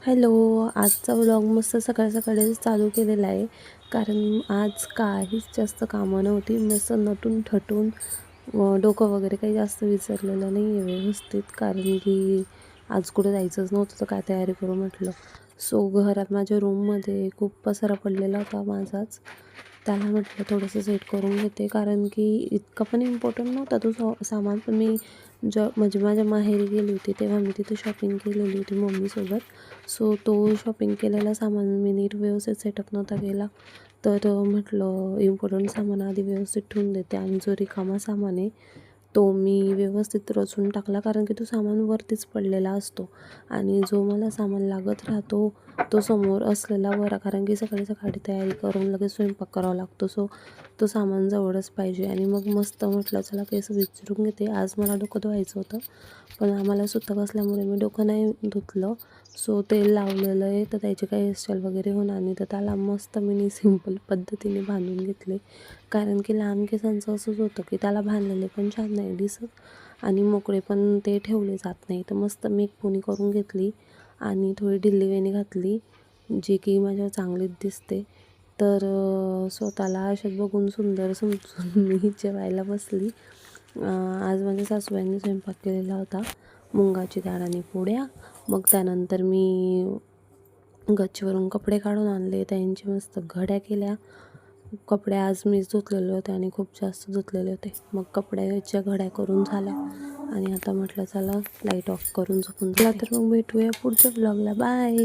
Hello. आजचा vlog मस्त सकाळ सकाळीच चालू केलेला आहे, कारण आज काहीच जास्त कामं नव्हती. मस्त नटून थटून डोकं वगैरे काही जास्त विसरलेलं नाही आहे व्यवस्थित, कारण की आज कुठे जायचंच नव्हतं तर काय तयारी करू म्हटलं. सो घरात माझ्या रूममध्ये खूप पसारा पडलेला होता माझाच. त्याला म्हटलं थोडंसं सेट करून घेते, कारण की इतका पण इम्पॉर्टंट नव्हता तो सामान. पण मी म्हणजे माझ्या माहेरी गेली होती तेव्हा मी तिथे शॉपिंग केलेली होती मम्मीसोबत. सो तो शॉपिंग केलेला सामान मी नीट व्यवस्थित सेटअप नव्हता केला, तर म्हटलं इम्पॉर्टंट सामान आधी व्यवस्थित ठेवून देते आणि जो रिकामा सामान आहे तो मी व्यवस्थित रचून टाकला, कारण की तो सामान वरतीच पडलेला असतो आणि जो मला सामान लागत राहतो तो समोर असलेला बरा, कारण की सकाळी सकाळी तयारी करून लगेच स्वयंपाक करावा लागतो. सो तो सामान जवळच पाहिजे. आणि मग मस्त म्हटलं चला केस विचारून घेते. आज मला डोकं धुवायचं होतं, पण आम्हाला सुतक असल्यामुळे मी डोकं नाही धुतलं. सो तेल लावलेलं आहे तर त्याची काही हेअरस्टाईल वगैरे होणार नाही, तर त्याला मस्त मी सिंपल पद्धतीने बांधून घेतले, कारण की लहान केसांचं असंच होतं की त्याला बांधलेले पण छान नाही दिसत आणि मोकळे पण ते ठेवले जात नाही. तर मस्त मी एक पोनी करून घेतली आणि थोडी ढिल्ली वेणी घातली, जी की माझ्यावर चांगलीच दिसते. तर स्वतःला अशात बघून सुंदर समजून मी जेवायला बसली. आज माझ्या सासूबाईंनी स्वयंपाक केलेला होता, मुंगाची डाळ आणि पोळ्या. मग त्यानंतर मी गच्चीवरून कपडे काढून आणले, त्यांची मस्त घड्या केल्या. कपडे आज मीच धुतलेले होते आणि खूप जास्त धुतलेले होते. मग कपड्याच्या घड्या करून झाल्या आणि आता म्हटलं चला लाईट ऑफ करून झोपून. चला तर मग भेटूया पुढच्या ब्लॉगला. बाय.